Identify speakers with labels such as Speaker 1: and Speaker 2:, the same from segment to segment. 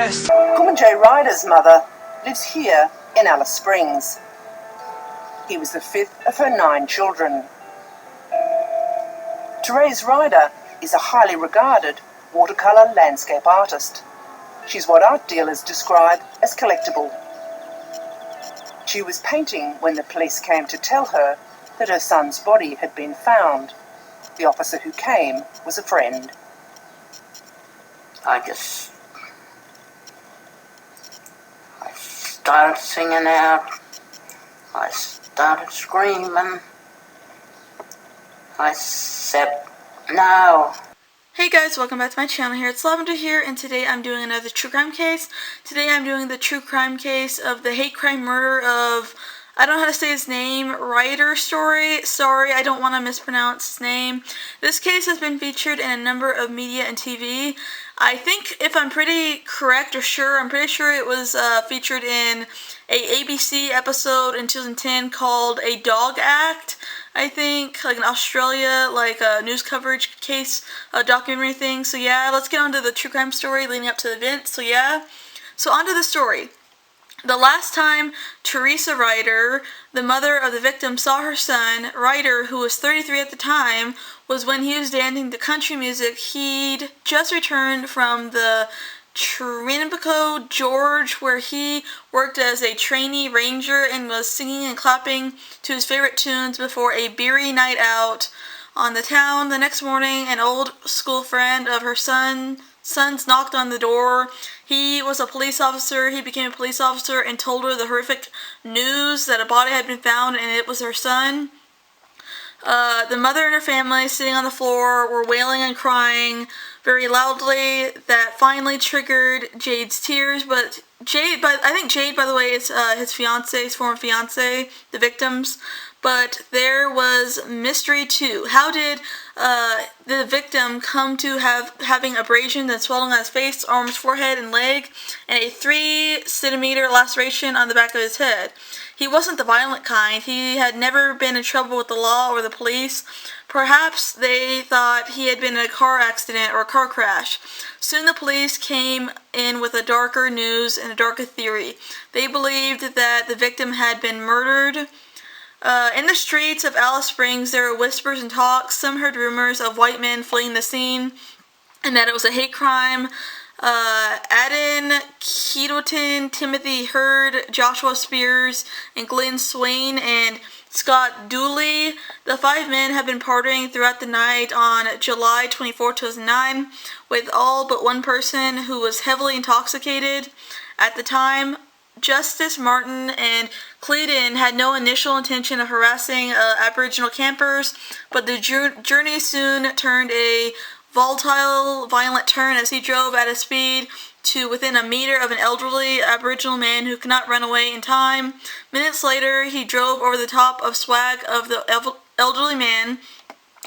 Speaker 1: West.
Speaker 2: Kwementyaye Ryder's mother lives here in Alice Springs. He was the fifth of her 9 children. Therese Ryder is a highly regarded watercolour landscape artist. She's what art dealers describe as collectible. She was painting when the police came to tell her that her son's body had been found. The officer who came was a friend.
Speaker 3: I started singing out. I started screaming. I said, no.
Speaker 4: Hey guys, welcome back to my channel here. It's Lavender here, and today I'm doing another true crime case. Today I'm doing the true crime case of the hate crime murder of, I don't know how to say his name, Ryder story. Sorry, I don't want to mispronounce his name. This case has been featured in a number of media and TV. I think, if I'm pretty correct or sure, I'm pretty sure it was featured in a ABC episode in 2010 called A Dog Act. I think, like in Australia, like a news coverage case, a documentary thing. So yeah, let's get on to the true crime story leading up to the event. So on to the story. The last time Therese Ryder, the mother of the victim, saw her son, Ryder, who was 33 at the time, was when he was dancing to country music. He'd just returned from the Trinbago, George, where he worked as a trainee ranger and was singing and clapping to his favorite tunes before a beery night out on the town. The next morning, an old school friend of her son's knocked on the door. He was a police officer. He became a police officer and told her the horrific news that a body had been found and it was her son. The mother and her family, sitting on the floor, were wailing and crying very loudly. That finally triggered Jade's tears. But I think Jade, by the way, is his former fiance, the victim's. But there was mystery too. How did the victim come to having abrasions and swelling on his face, arms, forehead, and leg, and a 3-centimeter laceration on the back of his head? He wasn't the violent kind. He had never been in trouble with the law or the police. Perhaps they thought he had been in a car accident or a car crash. Soon the police came in with a darker news and a darker theory. They believed that the victim had been murdered. In the streets of Alice Springs, there were whispers and talks. Some heard rumors of white men fleeing the scene and that it was a hate crime. Aden Keaton, Timothy Hurd, Joshua Spears, and Glenn Swain, and Scott Dooley. The 5 men have been partying throughout the night on July 24, 2009, with all but one person who was heavily intoxicated. At the time, Justice Martin and Clayton had no initial intention of harassing Aboriginal campers, but the journey soon turned a volatile, violent turn as he drove at a speed to within a meter of an elderly Aboriginal man who could not run away in time. Minutes later, he drove over the top of swag of the elderly man,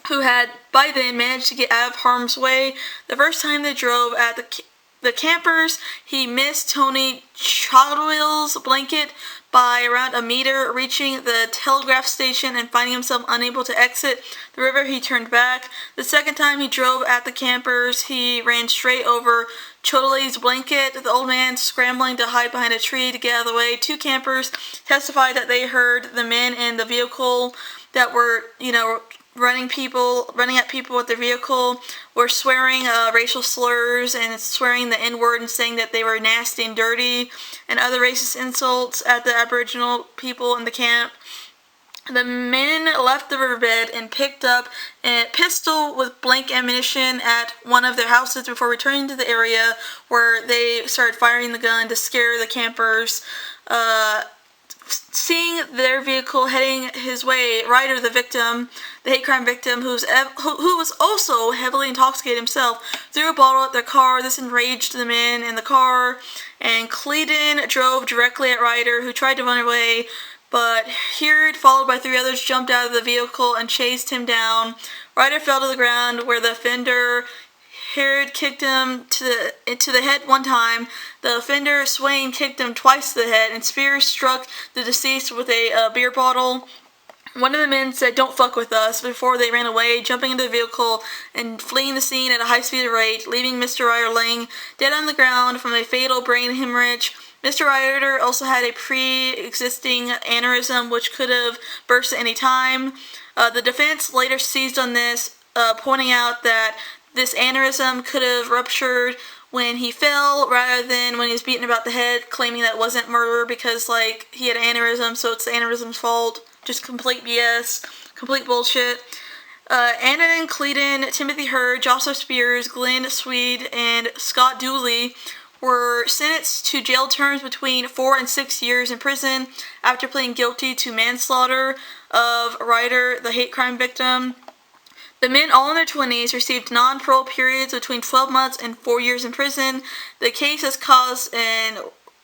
Speaker 4: who had by then managed to get out of harm's way. The first time they drove at the campers, he missed Tony Chadwell's blanket by around a meter, reaching the telegraph station and finding himself unable to exit the river. He turned back. The second time he drove at the campers, he ran straight over Chodley's blanket, the old man scrambling to hide behind a tree to get out of the way. 2 campers testified that they heard the men in the vehicle that were, running at people with their vehicle, were swearing racial slurs and swearing the N-word and saying that they were nasty and dirty and other racist insults at the Aboriginal people in the camp. The men left the riverbed and picked up a pistol with blank ammunition at one of their houses before returning to the area, where they started firing the gun to scare the campers. Seeing their vehicle heading his way, Ryder, the victim, the hate crime victim, who was also heavily intoxicated himself, threw a bottle at their car. This enraged the men in the car, and Clayton drove directly at Ryder, who tried to run away, but Heard, followed by 3 others, jumped out of the vehicle and chased him down. Ryder fell to the ground, where the offender, Heard, kicked him to the head one time. The offender, Swain, kicked him twice to the head, and Spears struck the deceased with a beer bottle. One of the men said, "Don't fuck with us," before they ran away, jumping into the vehicle and fleeing the scene at a high-speed rate, leaving Mr. Ryder laying dead on the ground from a fatal brain hemorrhage. Mr. Ryder also had a pre-existing aneurysm which could have burst at any time. The defense later seized on this, pointing out that this aneurysm could have ruptured when he fell rather than when he was beaten about the head, claiming that it wasn't murder because, like, he had an aneurysm, so it's the aneurysm's fault. Just complete BS. Complete bullshit. Anna Clayton, Timothy Hurd, Joseph Spears, Glenn Swede, and Scott Dooley were sentenced to jail terms between 4 and 6 years in prison after pleading guilty to manslaughter of Ryder, the hate crime victim. The men, all in their 20s, received non-parole periods between 12 months and 4 years in prison. The case has caused an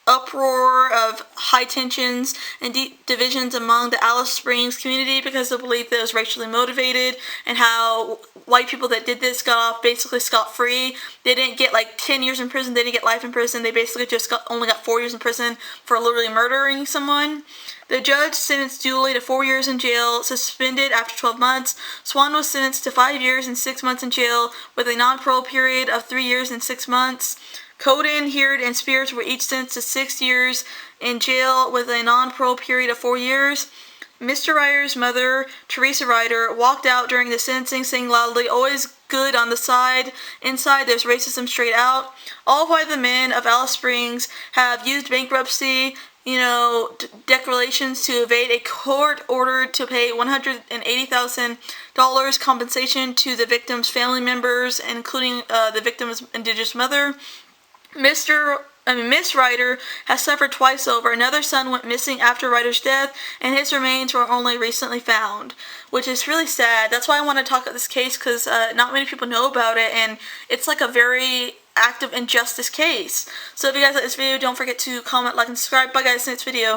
Speaker 4: uproar of high tensions and deep divisions among the Alice Springs community because of the belief that it was racially motivated and how white people that did this got off basically scot-free. They didn't get like 10 years in prison, they didn't get life in prison, they basically just only got 4 years in prison for literally murdering someone. The judge sentenced Dooley to 4 years in jail, suspended after 12 months. Swan was sentenced to 5 years and 6 months in jail with a non-parole period of 3 years and 6 months. Coden, Heard, and Spears were each sentenced to 6 years in jail with a non-parole period of 4 years. Mr. Ryder's mother, Teresa Ryder, walked out during the sentencing saying loudly, "Always good on the side. Inside, there's racism straight out." All 5 of the men of Alice Springs have used bankruptcy, declarations to evade a court order to pay $180,000 compensation to the victim's family members, including the victim's indigenous mother. Miss Ryder has suffered twice over. Another son went missing after Ryder's death, and his remains were only recently found, which is really sad. That's why I want to talk about this case, because not many people know about it, and it's like a very active injustice case. So if you guys like this video, don't forget to comment, like, and subscribe. Bye guys, see you next video.